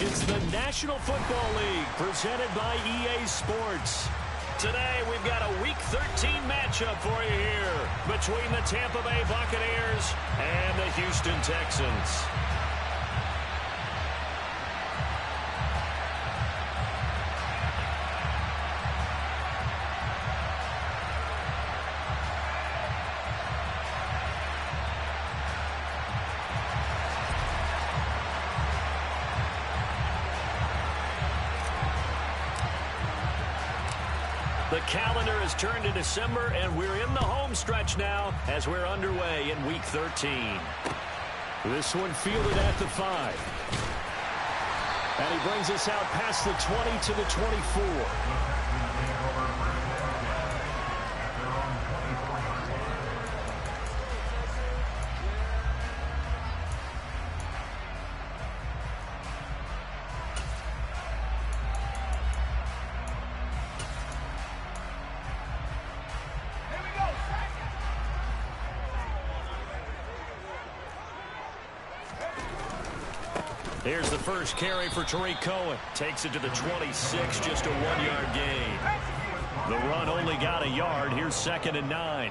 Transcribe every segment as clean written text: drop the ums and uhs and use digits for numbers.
It's the National Football League presented by EA Sports. Today, we've got a Week 13 matchup for you here between the Tampa Bay Buccaneers and the Houston Texans. The calendar has turned to December, and we're in the home stretch now as we're underway in Week 13. This one fielded at the 5. And he brings us out past the 20 to the 24. Here's the first carry for Tariq Cohen. Takes it to the 26, just a 1-yard gain. The run only got a yard. Here's 2nd and 9.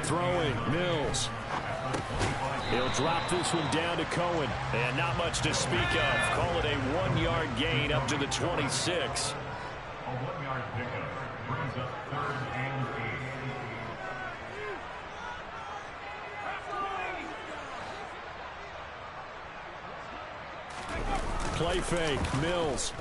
Throwing, Mills. He'll drop this one down to Cohen. And not much to speak of. Call it a 1-yard gain up to the 26. A 1-yard pickup brings up 3rd and 8. Play fake, Mills.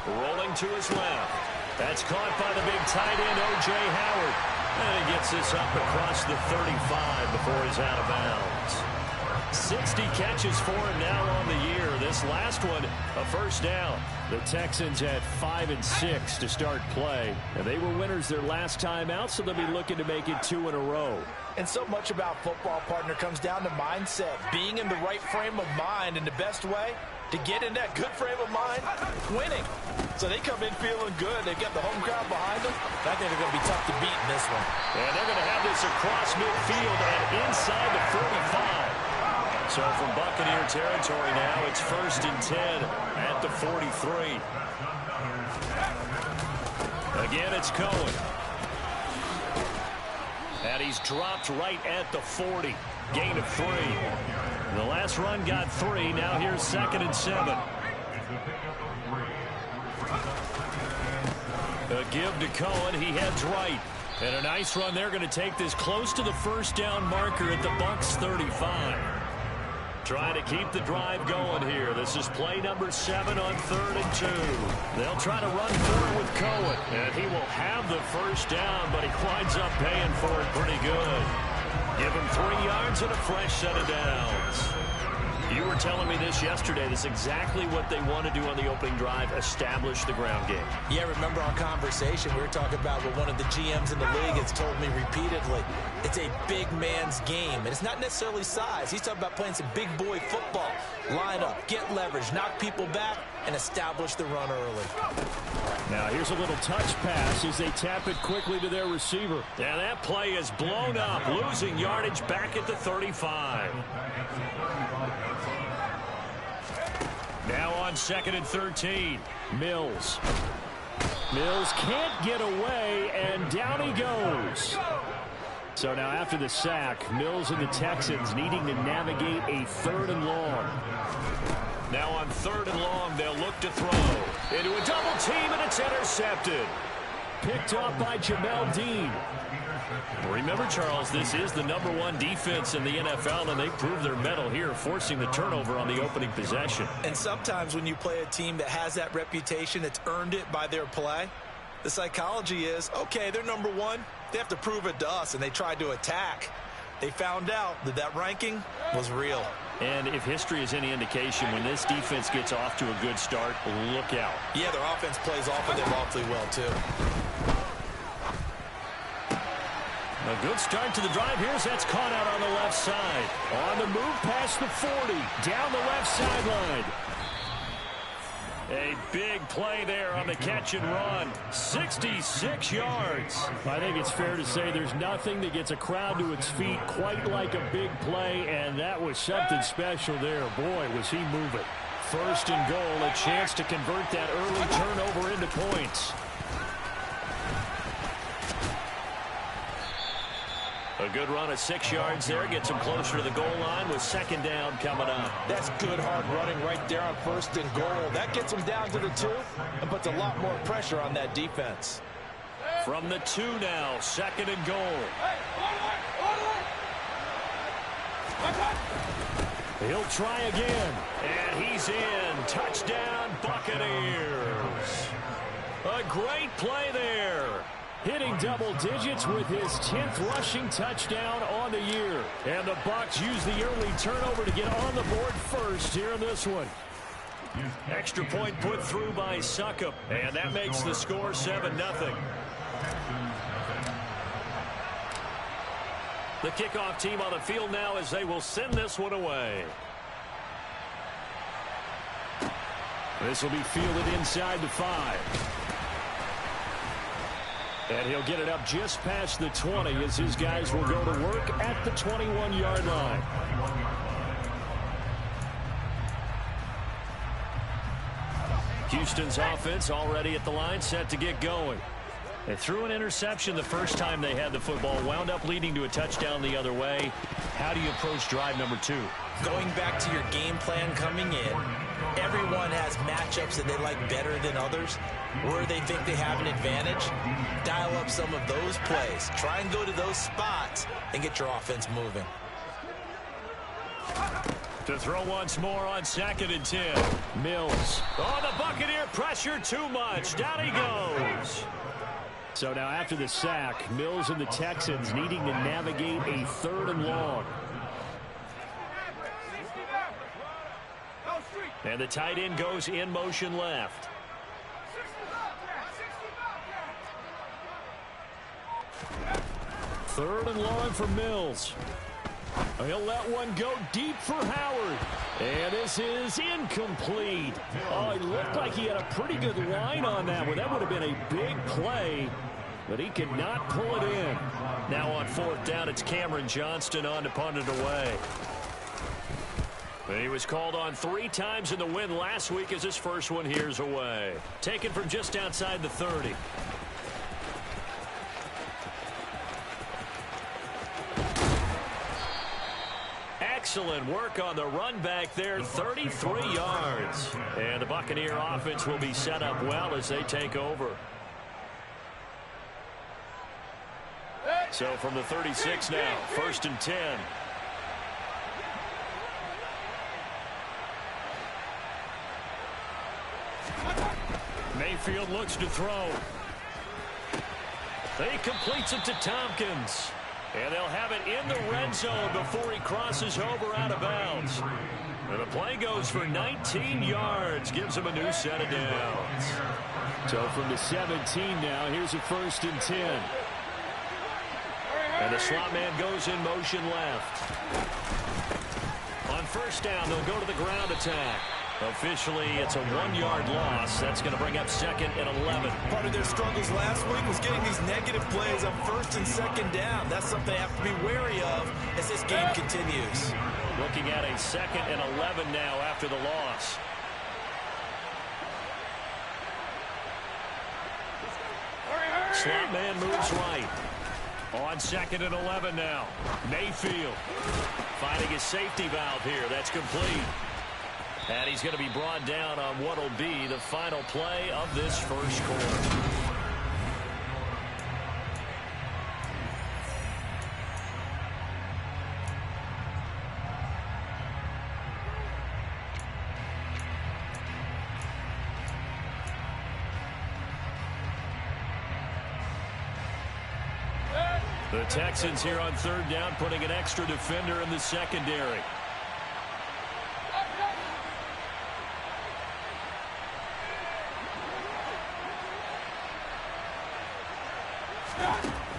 Rolling to his left. That's caught by the big tight end, O.J. Howard. And he gets this up across the 35 before he's out of bounds. 60 catches for him now on the year. This last one, a first down. The Texans had 5 and 6 to start play. And they were winners their last time out, so they'll be looking to make it 2 in a row. And so much about football, partner, comes down to mindset. Being in the right frame of mind, and the best way to get in that good frame of mind, winning. So they come in feeling good. They've got the home crowd behind them. I think they're going to be tough to beat in this one. And they're going to have this across midfield and inside the 45. So from Buccaneer territory now, it's 1st and 10 at the 43. Again, it's Cohen. And he's dropped right at the 40. Gain of 3. The last run got 3. Now here's 2nd and 7. A give to Cohen. He heads right. And a nice run. They're going to take this close to the first down marker at the Bucs 35. Trying to keep the drive going here. This is play number 7 on 3rd and 2. They'll try to run forward with Cohen. And he will have the first down, but he winds up paying for it pretty good. Give him 3 yards and a fresh set of downs. You were telling me this yesterday. This is exactly what they want to do on the opening drive, establish the ground game. Yeah, remember our conversation? We were talking about what one of the GMs in the league has told me repeatedly. It's a big man's game, and it's not necessarily size. He's talking about playing some big boy football. Line up, get leverage, knock people back, and establish the run early. Now here's a little touch pass as they tap it quickly to their receiver. And that play is blown up, losing yardage back at the 35. Now on 2nd and 13, Mills. Mills can't get away, and down he goes. So now after the sack, Mills and the Texans needing to navigate a 3rd and long. Now on 3rd and long, they'll look to throw. Into a double team, and it's intercepted. Picked up by Jamel Dean. Remember, Charles, this is the #1 defense in the NFL, and they proved their mettle here, forcing the turnover on the opening possession. And sometimes when you play a team that has that reputation, that's earned it by their play, the psychology is, okay, they're #1. They have to prove it to us, and they tried to attack. They found out that that ranking was real. And if history is any indication, when this defense gets off to a good start, look out. Yeah, their offense plays off of them awfully well, too. A good start to the drive. Here's that's caught out on the left side. On the move past the 40. Down the left sideline. A big play there on the catch and run. 66 yards. I think it's fair to say there's nothing that gets a crowd to its feet quite like a big play, and that was something special there. Boy, was he moving. First and goal, a chance to convert that early turnover into points. A good run of 6 yards there. Gets him closer to the goal line with second down coming up. That's good hard running right there on first and goal. That gets him down to the 2 and puts a lot more pressure on that defense. From the 2 now, second and goal. He'll try again. And he's in. Touchdown, Buccaneers. A great play there. Hitting double digits with his 10th rushing touchdown on the year. And the Bucs use the early turnover to get on the board first here in this one. Extra point put through by Succop. And that makes the score 7-0. The kickoff team on the field now as they will send this one away. This will be fielded inside the 5. And he'll get it up just past the 20 as his guys will go to work at the 21-yard line. Houston's offense already at the line, set to get going. They threw an interception the first time they had the football, wound up leading to a touchdown the other way. How do you approach drive number 2? Going back to your game plan coming in, everyone has matchups that they like better than others. Where they think they have an advantage, dial up some of those plays. Try and go to those spots and get your offense moving. To throw once more on second and 10. Mills. Oh, the Buccaneer pressure too much. Down he goes. So now after the sack, Mills and the Texans needing to navigate a 3rd and long. And the tight end goes in motion left. Third and long for Mills. He'll let one go deep for Howard. And this is incomplete. Oh, it looked like he had a pretty good line on that one. That would have been a big play, but he could not pull it in. Now on 4th down, it's Cameron Johnston on to punt it away. He was called on 3 times in the win last week as his first one here's away. Taken from just outside the 30. Excellent work on the run back there, 33 yards. And the Buccaneer offense will be set up well as they take over. So from the 36 now, 1st and 10. Mayfield looks to throw. He completes it to Tompkins. And they'll have it in the red zone before he crosses over out of bounds. And the play goes for 19 yards. Gives him a new set of downs. So from the 17 now, here's a 1st and 10. And the slot man goes in motion left. On 1st down, they'll go to the ground attack. Officially, it's a 1-yard loss. That's going to bring up 2nd and 11. Part of their struggles last week was getting these negative plays on 1st and 2nd down. That's something they have to be wary of as this game continues. Looking at a 2nd and 11 now after the loss. Slot man moves right. On 2nd and 11 now. Mayfield finding his safety valve here. That's complete. And he's going to be brought down on what will be the final play of this first quarter. The Texans here on 3rd down, putting an extra defender in the secondary.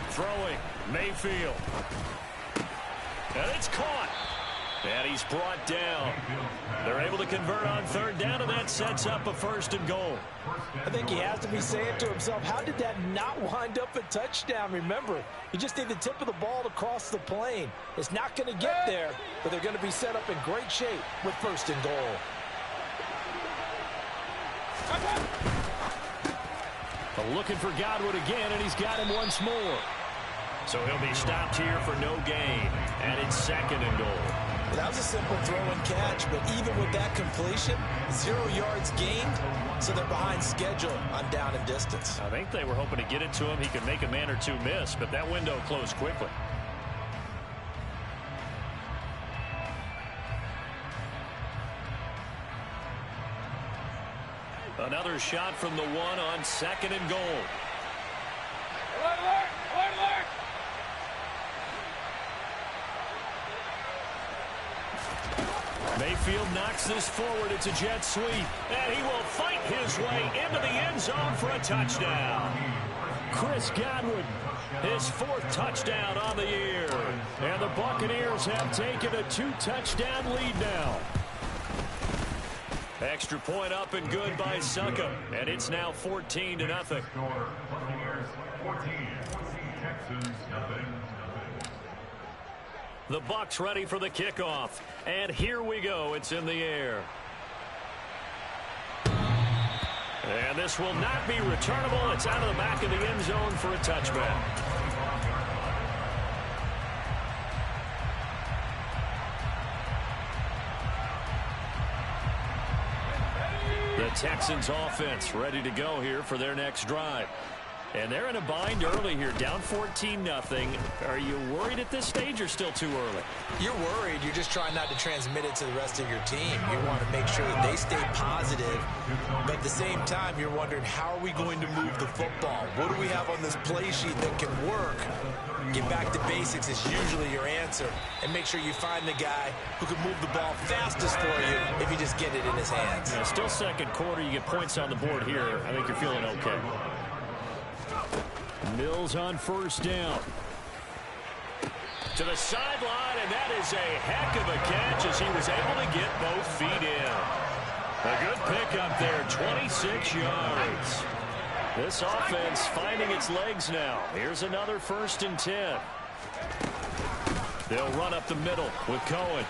Throwing, Mayfield. And it's caught. And he's brought down. They're able to convert on third down, and that sets up a 1st and goal. I think he has to be saying to himself, how did that not wind up a touchdown? Remember, you just need the tip of the ball to cross the plane. It's not going to get there, but they're going to be set up in great shape with 1st and goal. Looking for Godwin again, and he's got him once more. So he'll be stopped here for no gain, and it's 2nd and goal. That was a simple throw and catch, but even with that completion, 0 yards gained, so they're behind schedule on down and distance. I think they were hoping to get it to him. He could make a man or two miss, but that window closed quickly. Another shot from the 1 on 2nd and goal. Alert, alert. Mayfield knocks this forward. It's a jet sweep. And he will fight his way into the end zone for a touchdown. Chris Godwin, his 4th touchdown on the year. And the Buccaneers have taken a 2-touchdown lead now. Extra point up and good by Suckup. And it's now 14-0. Buccaneers 14, Texans nothing. The Bucs ready for the kickoff. And here we go. It's in the air. And this will not be returnable. It's out of the back of the end zone for a touchback. The Texans offense ready to go here for their next drive. And they're in a bind early here, down 14-0. Are you worried at this stage or still too early? You're worried. You're just trying not to transmit it to the rest of your team. You want to make sure that they stay positive. But at the same time, you're wondering, how are we going to move the football? What do we have on this play sheet that can work? Get back to basics is usually your answer. And make sure you find the guy who can move the ball fastest for you if you just get it in his hands. Yeah, still 2nd quarter. You get points on the board here. I think you're feeling okay. Mills on 1st down. To the sideline, and that is a heck of a catch as he was able to get both feet in. A good pickup there, 26 yards. This offense finding its legs now. Here's another 1st and 10. They'll run up the middle with Cohen.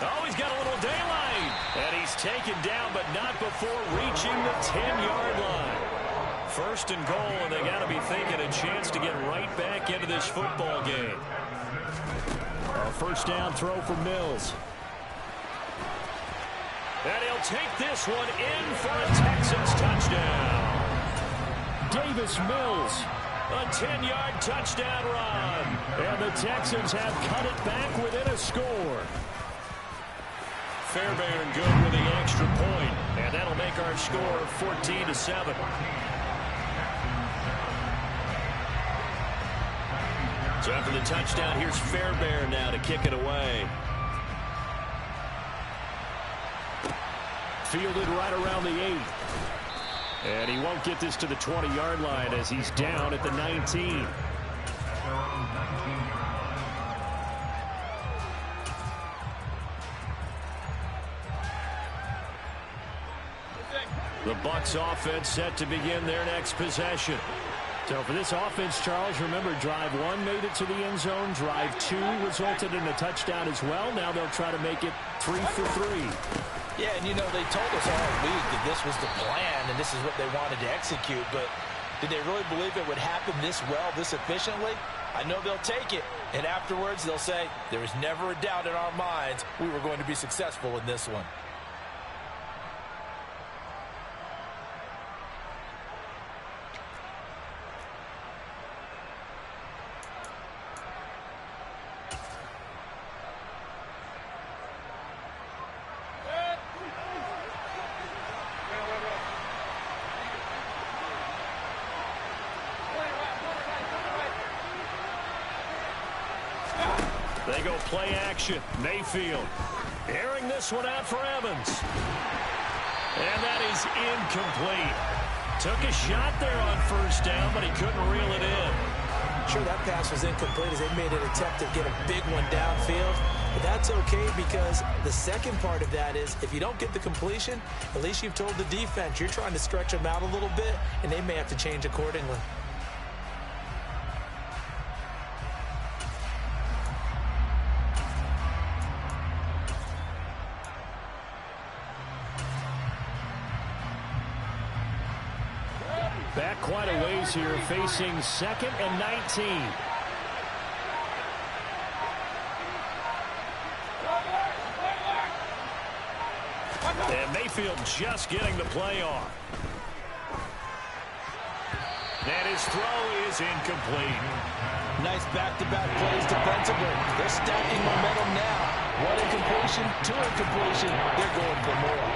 Oh, he's got a little daylight. And he's taken down, but not before reaching the 10-yard line. 1st and goal, and they got to be thinking a chance to get right back into this football game. A 1st down throw for Mills. And he'll take this one in for a Texans touchdown. Davis Mills, a 10-yard touchdown run. And the Texans have cut it back within a score. Fairbairn good with the extra point, and that'll make our score 14-7. So after the touchdown, here's Fairbairn now to kick it away. Fielded right around the 8. And he won't get this to the 20-yard line as he's down at the 19. The Bucs offense set to begin their next possession. So for this offense, Charles, remember, drive 1 made it to the end zone. Drive 2 resulted in a touchdown as well. Now they'll try to make it 3 for 3. Yeah, and you know, they told us all week that this was the plan and this is what they wanted to execute, but did they really believe it would happen this well, this efficiently? I know they'll take it, and afterwards they'll say, there was never a doubt in our minds we were going to be successful in this one. They go play action. Mayfield airing this one out for Evans. And that is incomplete. Took a shot there on 1st down, but he couldn't reel it in. Sure, that pass was incomplete as they made an attempt to get a big one downfield. But that's okay, because the second part of that is if you don't get the completion, at least you've told the defense you're trying to stretch them out a little bit, and they may have to change accordingly. Back quite a ways here, facing 2nd and 19. And Mayfield just getting the play on. And his throw is incomplete. Nice back-to-back plays defensively. They're stacking momentum now. One incompletion, two incompletion. They're going for more.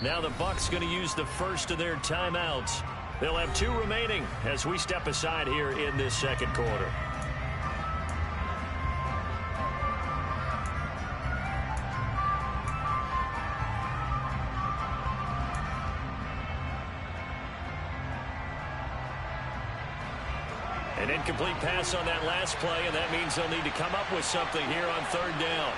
Now the Bucs going to use the first of their timeouts. They'll have 2 remaining as we step aside here in this second quarter. An incomplete pass on that last play, and that means they'll need to come up with something here on 3rd down.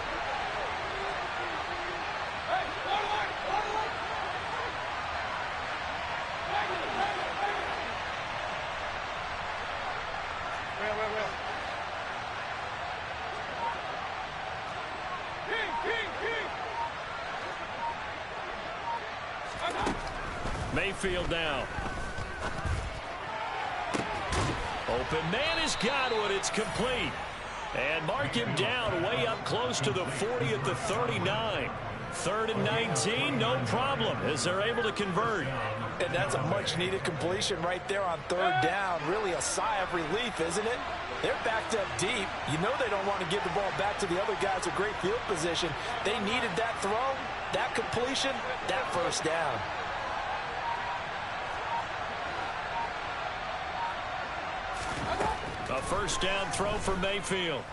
Mayfield now. Open man has got one. It's complete. And mark him down way up close to the 40 at the 39. 3rd and 19, no problem, as they're able to convert. And that's a much-needed completion right there on 3rd down. Really a sigh of relief, isn't it? They're backed up deep. You know they don't want to give the ball back to the other guys with great field position. They needed that throw, that completion, that 1st down. A 1st down throw for Mayfield.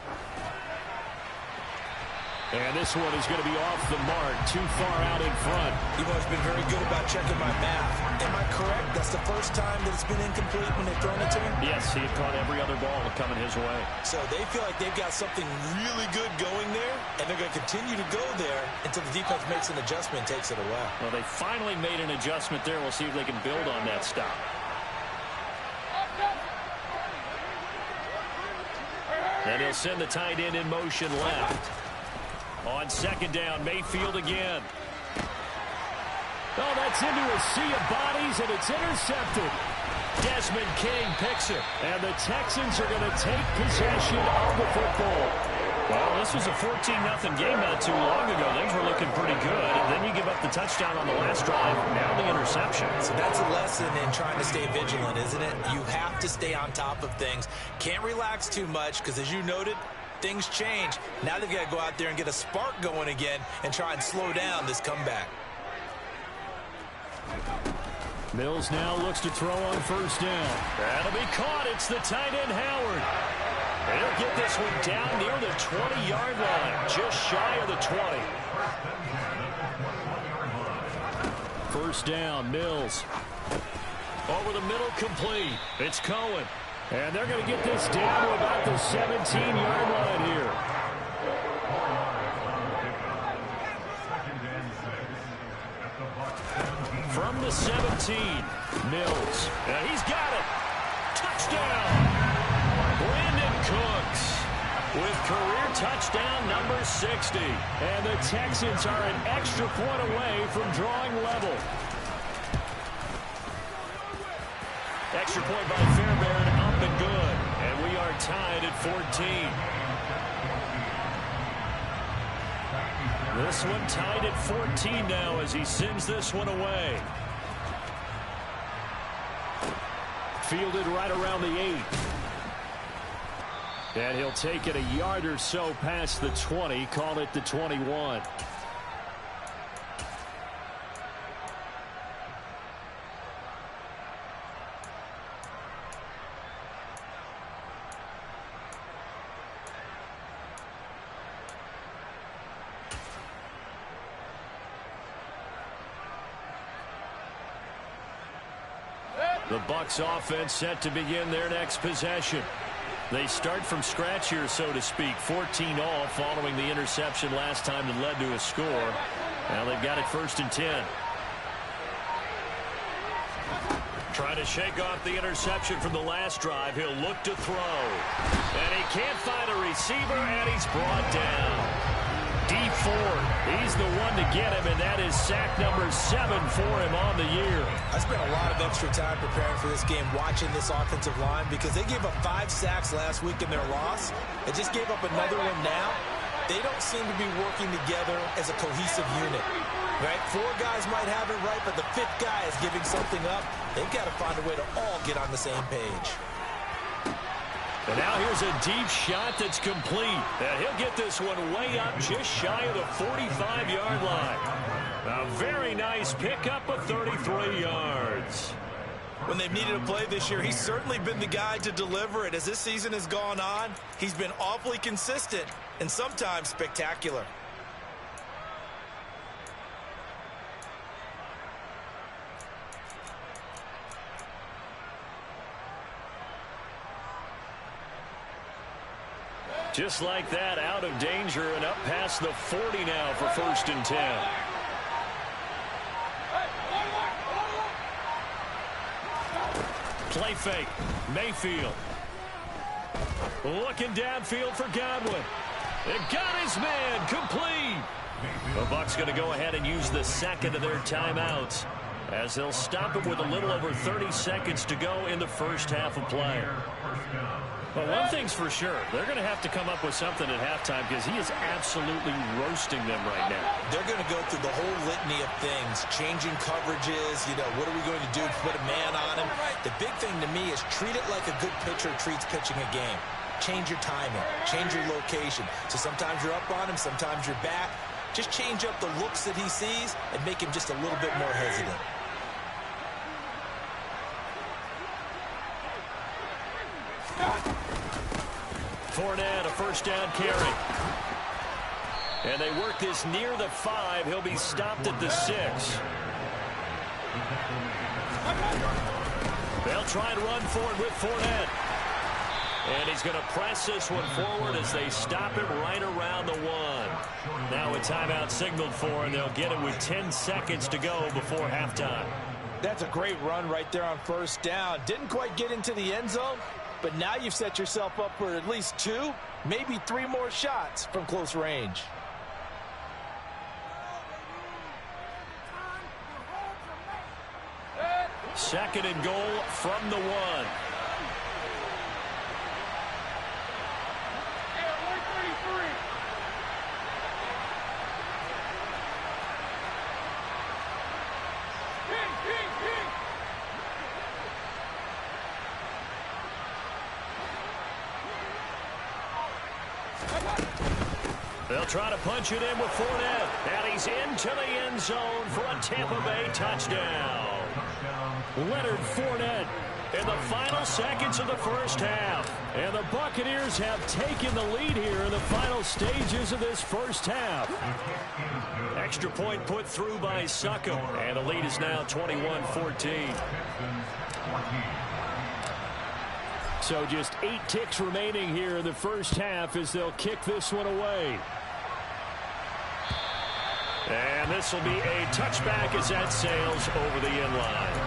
And this one is going to be off the mark, too far out in front. You've always been very good about checking my math. Am I correct? That's the first time that it's been incomplete when they've thrown it to him? Yes, he had caught every other ball coming his way. So they feel like they've got something really good going there, and they're going to continue to go there until the defense makes an adjustment and takes it away. Well, they finally made an adjustment there. We'll see if they can build on that stop. And he'll send the tight end in motion left. On 2nd down, Mayfield again. Oh, that's into a sea of bodies, and it's intercepted. Desmond King picks it. And the Texans are going to take possession of the football. Well, this was a 14-0 game not too long ago. Things were looking pretty good. And then you give up the touchdown on the last drive. Now the interception. So that's a lesson in trying to stay vigilant, isn't it? You have to stay on top of things. Can't relax too much because, as you noted, things change. Now they've got to go out there and get a spark going again and try and slow down this comeback. Mills now looks to throw on 1st down. That'll be caught. It's the tight end, Howard. And he'll get this one down near the 20-yard line, just shy of the 20. 1st down, Mills. Over the middle, complete. It's Cohen. And they're going to get this down to about the 17-yard line here. From the 17, Mills. And he's got it. Touchdown. Brandon Cooks with career touchdown number 60. And the Texans are an extra point away from drawing level. Extra point by Fairbairn, up and good. And we are tied at 14. This one tied at 14 now as he sends this one away. Fielded right around the 8. And he'll take it a yard or so past the 20, call it the 21. The Bucs offense set to begin their next possession. They start from scratch here, so to speak. 14-all following the interception last time that led to a score. Now they've got it 1st and 10. Trying to shake off the interception from the last drive. He'll look to throw. And he can't find a receiver, and he's brought down. D Ford, he's the one to get him, and that is sack number 7 for him on the year. I spent a lot of extra time preparing for this game, watching this offensive line, because they gave up 5 sacks last week in their loss. They just gave up another one now. They don't seem to be working together as a cohesive unit. Right? 4 guys might have it right, but the 5th guy is giving something up. They've got to find a way to all get on the same page. And now here's a deep shot that's complete. And he'll get this one way up just shy of the 45-yard line. A very nice pickup of 33 yards. When they've needed a play this year, he's certainly been the guy to deliver it. As this season has gone on, he's been awfully consistent and sometimes spectacular. Just like that, out of danger and up past the 40 now for 1st and 10. Play fake. Mayfield. Looking downfield for Godwin. It got his man complete. The Bucs going to go ahead and use the 2nd of their timeouts as they'll stop it with a little over 30 seconds to go in the first half of play. Well, one thing's for sure. They're going to have to come up with something at halftime because he is absolutely roasting them right now. They're going to go through the whole litany of things, changing coverages, what are we going to do to put a man on him? The big thing to me is treat it like a good pitcher treats pitching a game. Change your timing, change your location. So sometimes you're up on him, sometimes you're back. Just change up the looks that he sees and make him just a little bit more hesitant. Fournette, a 1st down carry. And they work this near the 5. He'll be stopped at the 6. They'll try and run forward with Fournette. And he's going to press this one forward as they stop him right around the 1. Now a timeout signaled for, and they'll get it with 10 seconds to go before halftime. That's a great run right there on 1st down. Didn't quite get into the end zone, but now you've set yourself up for at least 2, maybe 3 more shots from close range. Second and goal from the 1. They'll try to punch it in with Fournette. And he's into the end zone for a Tampa Bay touchdown. Leonard Fournette in the final seconds of the first half. And the Buccaneers have taken the lead here in the final stages of this first half. Extra point put through by Succop. And the lead is now 21-14. So just 8 ticks remaining here in the first half as they'll kick this one away. And this will be a touchback as that sails over the end line.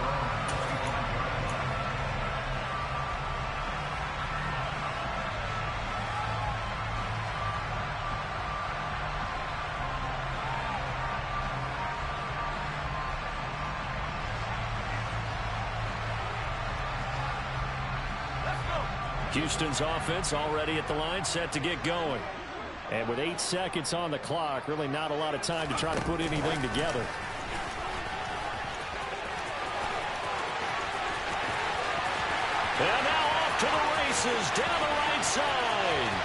Houston's offense already at the line, set to get going. And with 8 seconds on the clock, really not a lot of time to try to put anything together. And now off to the races down the right side.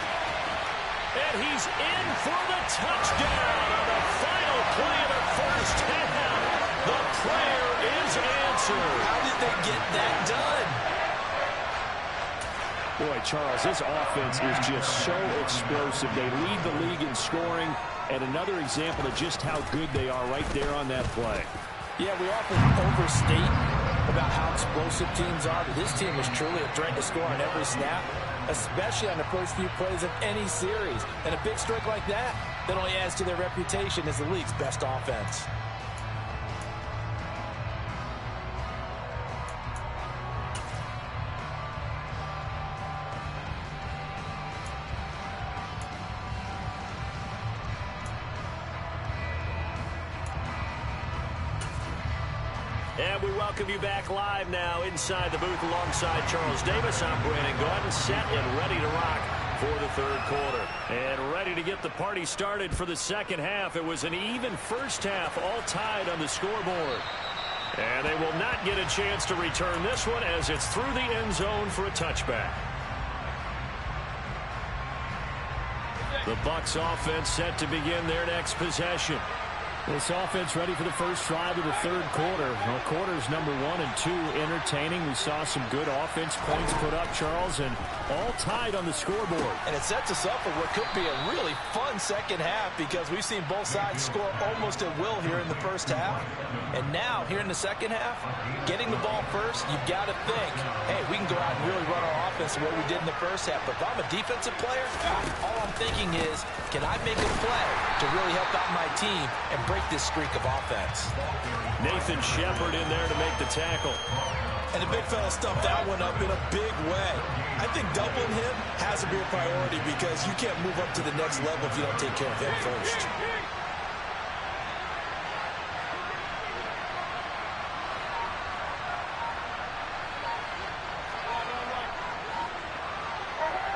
And he's in for the touchdown on the final play of the first half. The prayer is answered. How did they get that done? Boy, Charles, this offense is just so explosive. They lead the league in scoring, and another example of just how good they are right there on that play. Yeah, we often overstate about how explosive teams are, but this team is truly a threat to score on every snap, especially on the first few plays of any series. And a big streak like that only adds to their reputation as the league's best offense. And we welcome you back live now inside the booth alongside Charles Davis. I'm Brandon Gaudin, set and ready to rock for the third quarter. And ready to get the party started for the second half. It was an even first half, all tied on the scoreboard. And they will not get a chance to return this one as it's through the end zone for a touchback. The Bucs offense set to begin their next possession. This offense ready for the first drive of the third quarter. Well, quarters number 1 and 2 entertaining. We saw some good offense points put up, Charles, and all tied on the scoreboard. And it sets us up for what could be a really fun second half because we've seen both sides score almost at will here in the first half. And now, here in the second half, getting the ball first, you've got to think, hey, we can go out and really run our offense the way we did in the first half. But if I'm a defensive player, all I'm thinking is, can I make a play to really help out my team and break this streak of offense? Nathan Shepard in there to make the tackle. And the big fella stuffed that one up in a big way. I think doubling him has to be a priority because you can't move up to the next level if you don't take care of him first.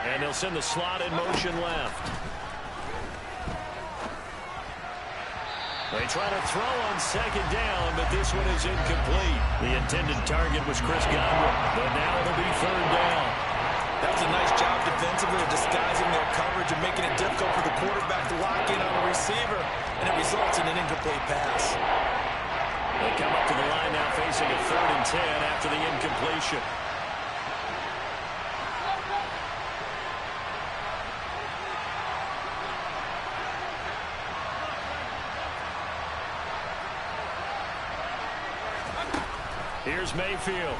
And they'll send the slot in motion left. They try to throw on second down, but this one is incomplete. The intended target was Chris Godwin, but now it'll be third down. That was a nice job defensively of disguising their coverage and making it difficult for the quarterback to lock in on the receiver, and it results in an incomplete pass. They come up to the line now facing a 3rd and 10 after the incompletion. Here's Mayfield.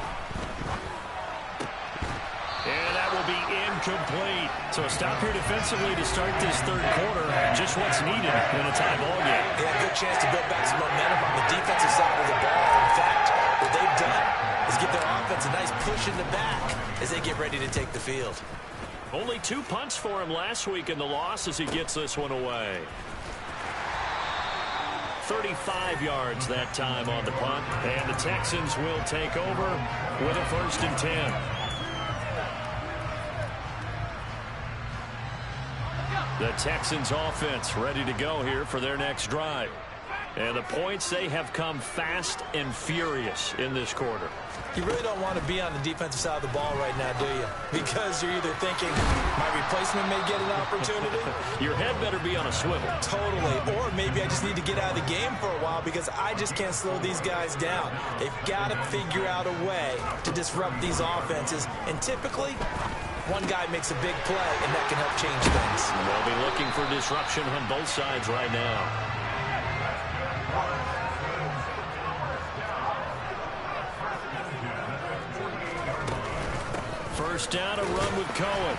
And that will be incomplete. So a stop here defensively to start this third quarter. Just what's needed in a tie ball game. Yeah, good chance to build back some momentum on the defensive side of the ball. In fact, what they've done is give their offense a nice push in the back as they get ready to take the field. Only 2 punts for him last week in the loss as he gets this one away. 35 yards that time on the punt. And the Texans will take over with a 1st and 10. The Texans offense ready to go here for their next drive. And the points, they have come fast and furious in this quarter. You really don't want to be on the defensive side of the ball right now, do you? Because you're either thinking, my replacement may get an opportunity. Your head better be on a swivel. Totally. Or maybe I just need to get out of the game for a while because I just can't slow these guys down. They've got to figure out a way to disrupt these offenses. And typically, one guy makes a big play, and that can help change things. They'll be looking for disruption on both sides right now. First down, a run with Cohen.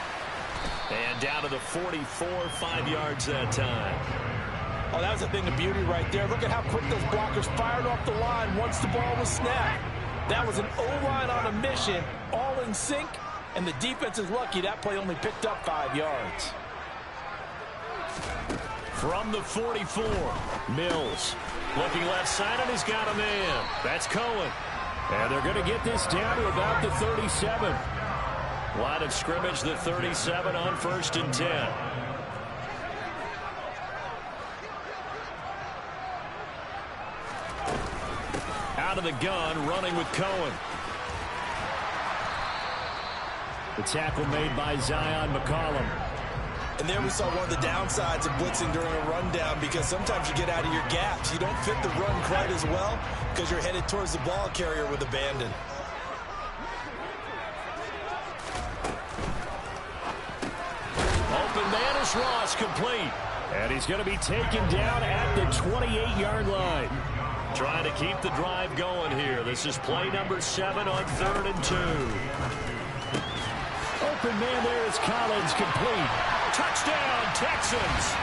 And down to the 44, 5 yards that time. Oh, that was a thing of beauty right there. Look at how quick those blockers fired off the line once the ball was snapped. That was an O-line on a mission, all in sync, and the defense is lucky that play only picked up 5 yards. From the 44, Mills. Looking left side, and he's got a man. That's Cohen. And they're going to get this down to about the 37. Line of scrimmage, the 37 on 1st and 10. Out of the gun, running with Cohen. The tackle made by Zion McCollum. And there we saw one of the downsides of blitzing during a rundown because sometimes you get out of your gaps. You don't fit the run quite as well because you're headed towards the ball carrier with abandon. Open man is Ross, complete. And he's going to be taken down at the 28-yard line. Trying to keep the drive going here. This is play number 7 on 3rd and 2. Open man there is Collins, complete. Touchdown, Texans.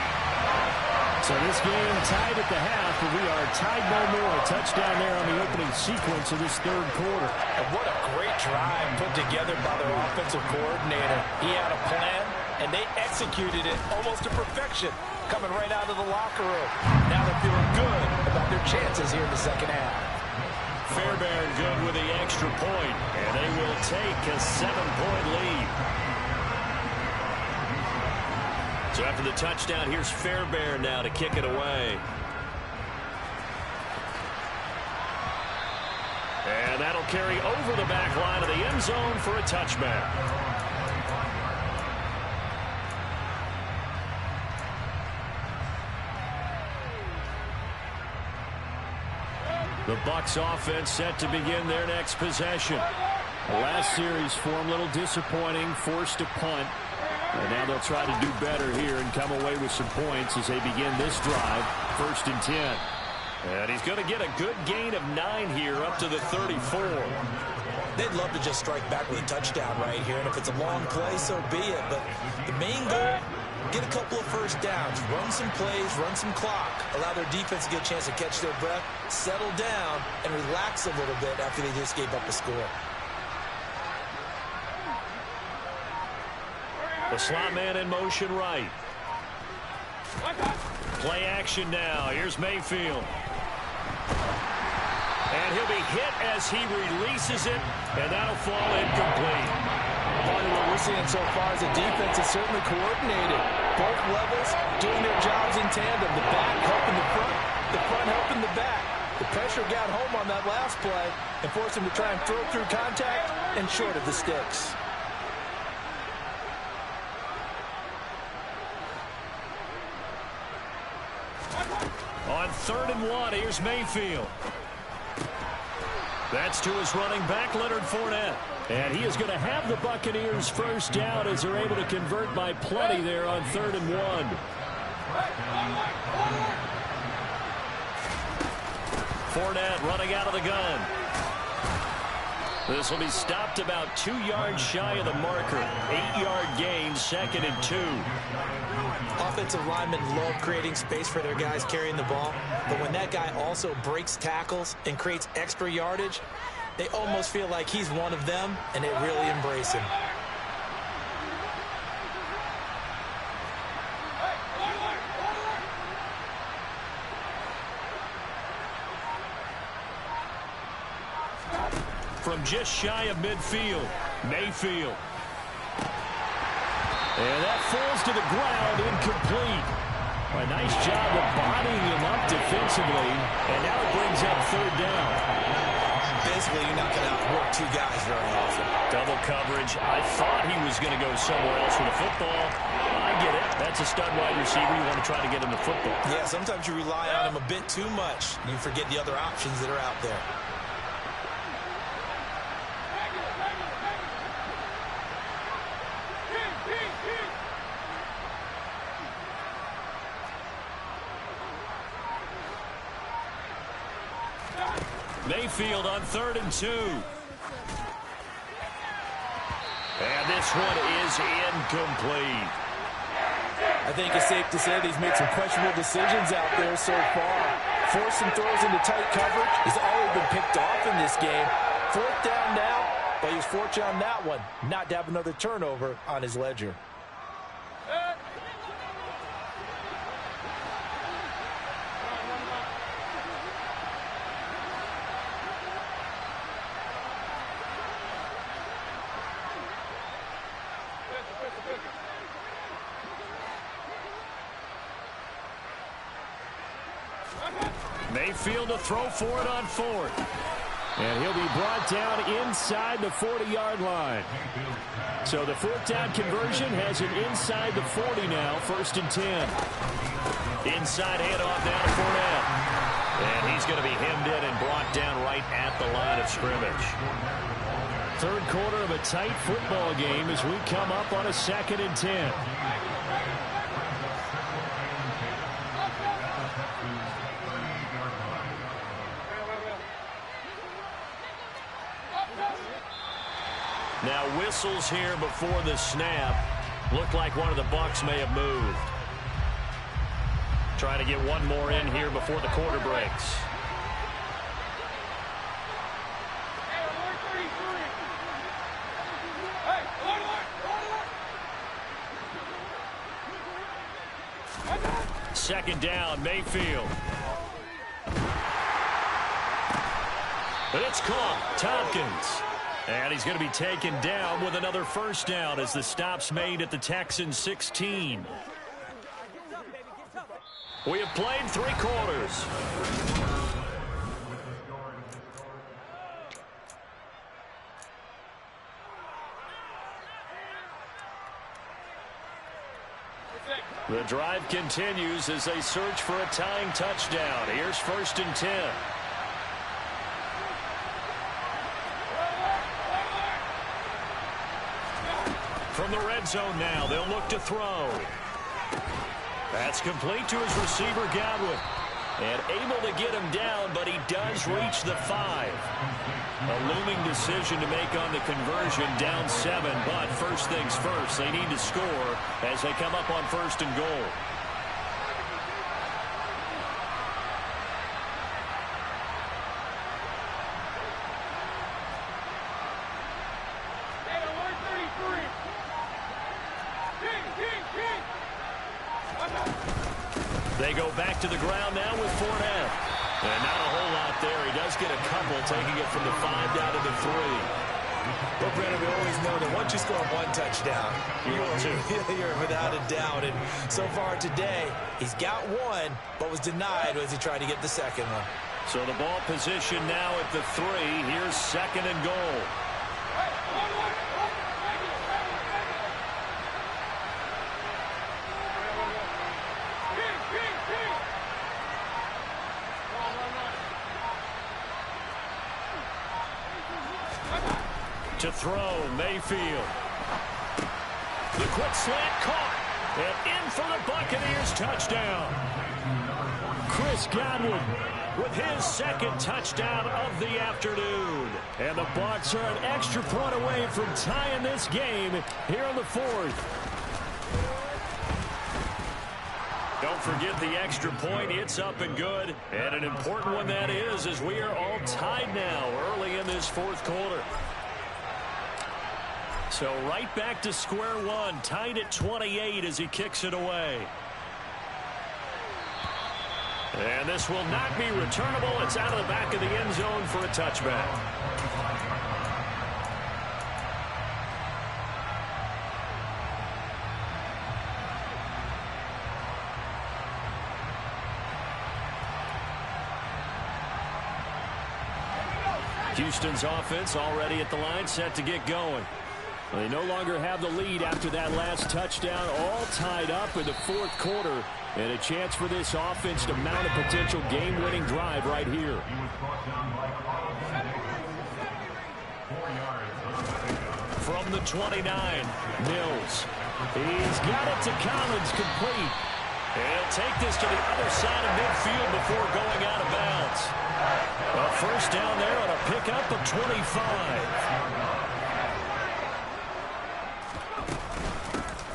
So this game tied at the half, but we are tied no more. A touchdown there on the opening sequence of this 3rd quarter. And what a great drive put together by their offensive coordinator. He had a plan, and they executed it almost to perfection, coming right out of the locker room. Now they're feeling good about their chances here in the second half. Fairbairn good with the extra point, and they will take a 7-point lead. So after the touchdown, here's Fairbairn now to kick it away. And that'll carry over the back line of the end zone for a touchback. The Bucs offense set to begin their next possession. The last series for them, a little disappointing, forced a punt. And now they'll try to do better here and come away with some points as they begin this drive, 1st and 10. And he's going to get a good gain of 9 here up to the 34. They'd love to just strike back with a touchdown right here, and if it's a long play, so be it. But the main goal, get a couple of first downs, run some plays, run some clock, allow their defense to get a chance to catch their breath, settle down, and relax a little bit after they just gave up a score. The slot man in motion right. Play action now. Here's Mayfield. And he'll be hit as he releases it, and that'll fall incomplete. Part of what we're seeing so far is the defense is certainly coordinated. Both levels doing their jobs in tandem. The back helping the front helping the back. The pressure got home on that last play and forced him to try and throw through contact and short of the sticks. On 3rd and 1, here's Mayfield. That's to his running back, Leonard Fournette. And he is going to have the Buccaneers first down as they're able to convert by plenty there on 3rd and 1. Fournette running out of the gun. This will be stopped about 2 yards shy of the marker. 8-yard gain, 2nd and 2. Offensive linemen love creating space for their guys carrying the ball, but when that guy also breaks tackles and creates extra yardage, they almost feel like he's one of them, and they really embrace him. From just shy of midfield, Mayfield. And that falls to the ground, incomplete. A nice job of bodying him up defensively, and now it brings up 3rd down. Basically, you're not going to outwork 2 guys very often. Double coverage. I thought he was going to go somewhere else with the football. I get it. That's a stud wide receiver. You want to try to get him the football. Yeah, sometimes you rely on him a bit too much. You forget the other options that are out there. Mayfield on 3rd and 2. And this one is incomplete. I think it's safe to say that he's made some questionable decisions out there so far. Forced some throws into tight coverage. He's already been picked off in this game. 4th down now, but he was fortunate on that one not to have another turnover on his ledger. Mayfield to throw for it on 4th. And he'll be brought down inside the 40-yard line. So the 4th down conversion has him inside the 40 now, 1st and 10. Inside handoff now to Fournette. And he's going to be hemmed in and brought down right at the line of scrimmage. 3rd quarter of a tight football game as we come up on a 2nd and 10. Now whistles here before the snap. Looked like one of the Bucs may have moved. Trying to get one more in here before the quarter breaks. Second down, Mayfield. But it's caught. Tompkins. And he's going to be taken down with another first down as the stop's made at the Texans 16. We have played 3 quarters. The drive continues as they search for a tying touchdown. Here's 1st and 10. From the red zone now, they'll look to throw. That's complete to his receiver, Godwin. And able to get him down, but he does reach the 5. A looming decision to make on the conversion, down 7. But first things first, they need to score as they come up on 1st and goal. They go back to the ground now with Fournette. And not a whole lot there. He does get a couple, taking it from the 5 down to the 3. Well, Brandon, we always know that once you score 1 touchdown, you're without a doubt. And so far today, he's got 1, but was denied as he tried to get the second one. So the ball position now at the 3. Here's 2nd and goal. To throw, Mayfield. The quick slant caught. And in for the Buccaneers touchdown. Chris Godwin with his 2nd touchdown of the afternoon. And the Bucs are an extra point away from tying this game here in the 4th. Don't forget the extra point. It's up and good. And an important one that is, as we are all tied now early in this 4th quarter. So right back to square one, tied at 28 as he kicks it away. And this will not be returnable. It's out of the back of the end zone for a touchback. Houston's offense already at the line, set to get going. They no longer have the lead after that last touchdown, all tied up in the 4th quarter. And a chance for this offense to mount a potential game-winning drive right here. From the 29, Mills. He's got it to Collins, complete. And he'll take this to the other side of midfield before going out of bounds. A first down there on a pickup of 25.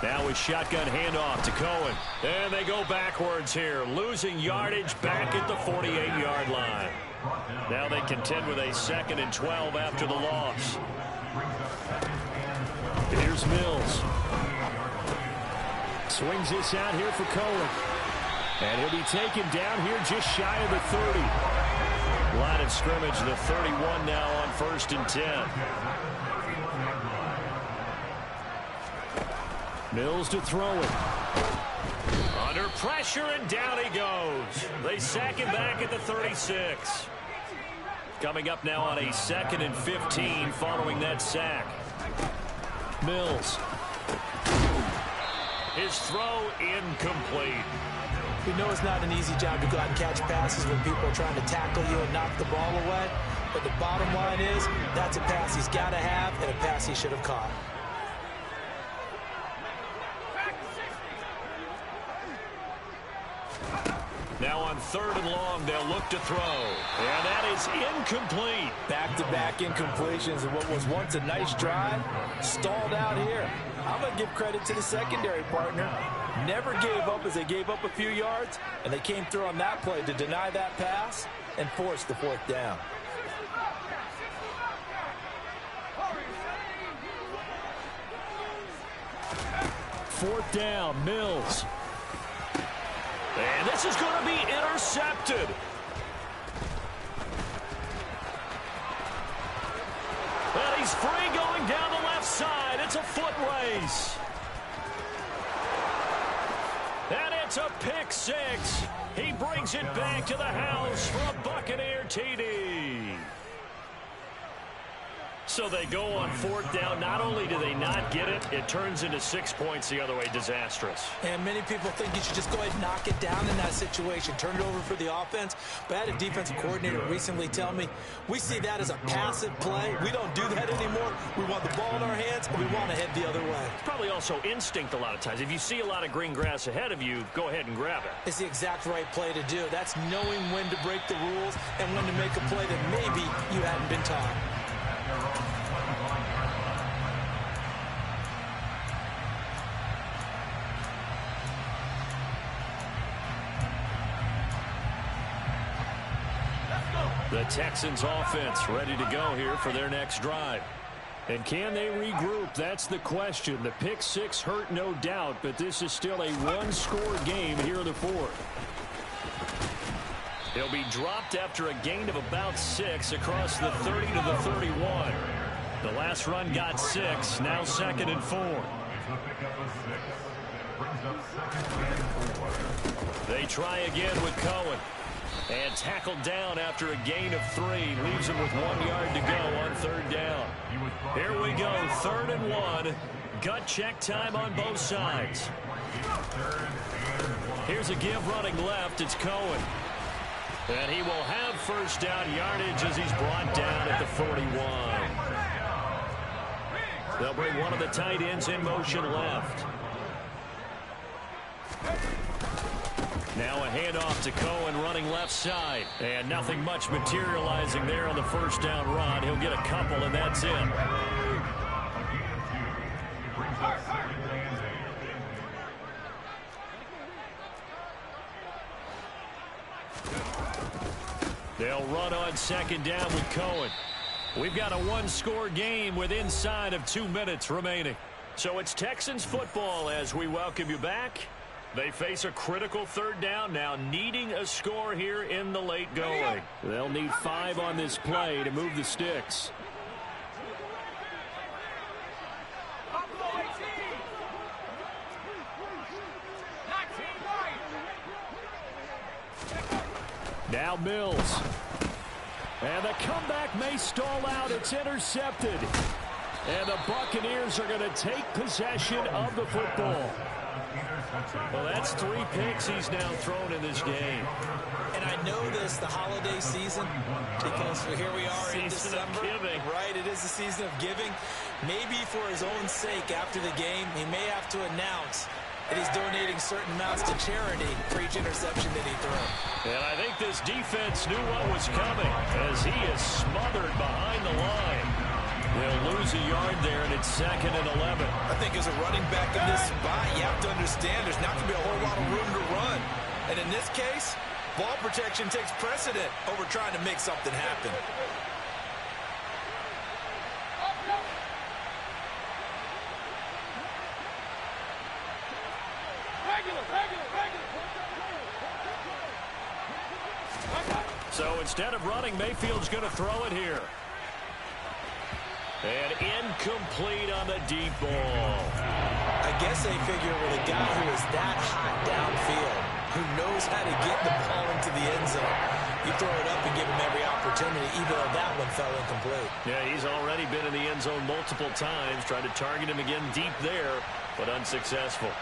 Now a shotgun handoff to Cohen. And they go backwards here, losing yardage back at the 48-yard line. Now they contend with a 2nd and 12 after the loss. Here's Mills. Swings this out here for Cohen. And he'll be taken down here just shy of the 30. Line of scrimmage, the 31 now on 1st and 10. Mills to throw it. Under pressure, and down he goes. They sack him back at the 36. Coming up now on a 2nd and 15 following that sack. Mills. His throw incomplete. We know it's not an easy job to go out and catch passes when people are trying to tackle you and knock the ball away. But the bottom line is, that's a pass he's got to have and a pass he should have caught. Now on 3rd and long, they'll look to throw. And that is incomplete. Back-to-back incompletions and what was once a nice drive stalled out here. I'm going to give credit to the secondary partner. Never gave up as they gave up a few yards, and they came through on that play to deny that pass and force the 4th down. Fourth down, Mills. And this is going to be intercepted. And he's free going down the left side. It's a foot race. And it's a pick six. He brings it back to the house for a Buccaneer TD. So they go on 4th down. Not only do they not get it, it turns into 6 points the other way. Disastrous. And many people think you should just go ahead and knock it down in that situation. Turn it over for the offense. But I had a defensive coordinator recently tell me, we see that as a passive play. We don't do that anymore. We want the ball in our hands, and we want to head the other way. It's probably also instinct a lot of times. If you see a lot of green grass ahead of you, go ahead and grab it. It's the exact right play to do. That's knowing when to break the rules and when to make a play that maybe you hadn't been taught. The Texans offense ready to go here for their next drive. And can they regroup? That's the question. The pick six hurt, no doubt, but this is still a one-score game here in the 4th. He'll be dropped after a gain of about 6 across the 30 to the 31. The last run got 6, now 2nd and 4. They try again with Cohen. And tackled down after a gain of 3. Leaves him with 1 yard to go on 3rd down. Here we go, 3rd and 1. Gut check time on both sides. Here's a give running left. It's Cohen. And he will have first down yardage as he's brought down at the 41. They'll bring one of the tight ends in motion left. Now a handoff to Cohen running left side. And nothing much materializing there on the first down run. He'll get a couple, and that's it. They'll run on 2nd down with Cohen. We've got a one-score game with inside of 2 minutes remaining. So it's Texans football as we welcome you back. They face a critical 3rd down now, needing a score here in the late going. They'll need 5 on this play to move the sticks. Now Mills. And the comeback may stall out. It's intercepted. And the Buccaneers are going to take possession of the football. Well, that's 3 picks he's now thrown in this game. And I know this, the holiday season, because here we are in December. Giving. Right, it is the season of giving. Maybe for his own sake after the game, he may have to announce that he's donating certain amounts to charity for each interception that he throws. And I think this defense knew what was coming as he is smothered behind the line. They'll lose a yard there, and it's 2nd and 11. I think as a running back in this spot, you have to understand there's not going to be a whole lot of room to run. And in this case, ball protection takes precedent over trying to make something happen. So instead of running, Mayfield's going to throw it here. And incomplete on the deep ball. I guess they figure with a guy who is that hot downfield, who knows how to get the ball into the end zone, you throw it up and give him every opportunity, even though that one fell incomplete. Yeah, he's already been in the end zone multiple times, tried to target him again deep there, but unsuccessful.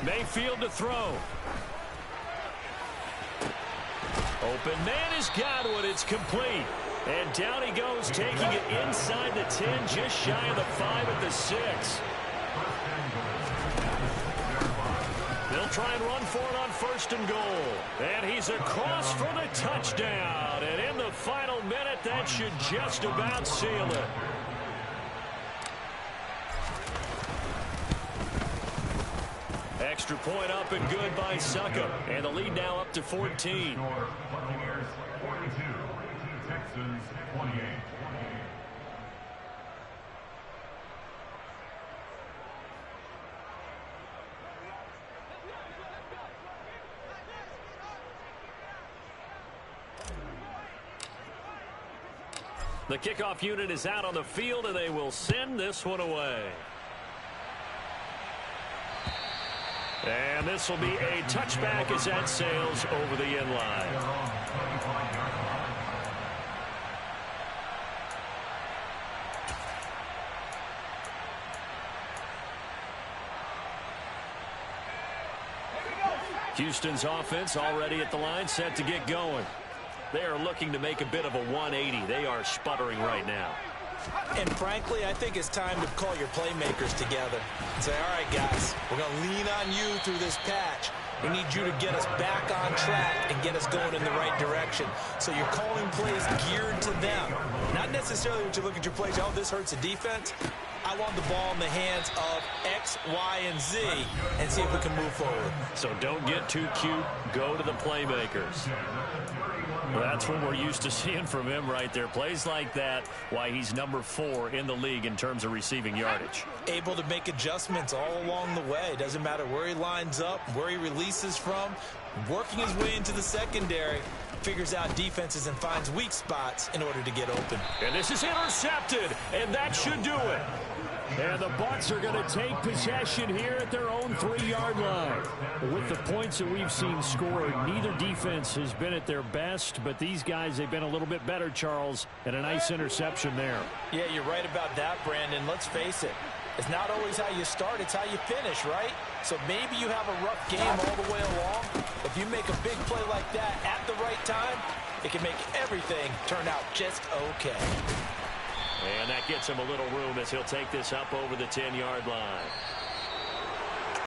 Mayfield to throw. Open man has got one. It's complete. And down he goes, taking it inside the 10, just shy of the 5 at the 6. They'll try and run for it on 1st and goal. And he's across for the touchdown. And in the final minute, that should just about seal it. Extra point up and good by Suckup. And the lead now up to 14. Buccaneers 42, Texans 28. The kickoff unit is out on the field, and they will send this one away. And this will be a touchback as that sails over the end line. Houston's offense already at the line, set to get going. They are looking to make a bit of a 180. They are sputtering right now. And frankly, I think it's time to call your playmakers together and say, all right, guys, we're going to lean on you through this patch. We need you to get us back on track and get us going in the right direction. So you're calling plays geared to them. Not necessarily what you look at your plays, oh, this hurts the defense. I want the ball in the hands of X, Y, and Z and see if we can move forward. So don't get too cute. Go to the playmakers. Well, that's what we're used to seeing from him right there. Plays like that, why he's number 4 in the league in terms of receiving yardage. Able to make adjustments all along the way. Doesn't matter where he lines up, where he releases from. Working his way into the secondary. Figures out defenses and finds weak spots in order to get open. And this is intercepted, and that should do it. And the Bucs are going to take possession here at their own 3-yard line. With the points that we've seen scored, neither defense has been at their best, but these guys, they've been a little bit better, Charles, and a nice interception there. Yeah, you're right about that, Brandon. Let's face it. It's not always how you start, it's how you finish, right? So maybe you have a rough game all the way along. If you make a big play like that at the right time, it can make everything turn out just okay. And that gets him a little room as he'll take this up over the 10-yard line.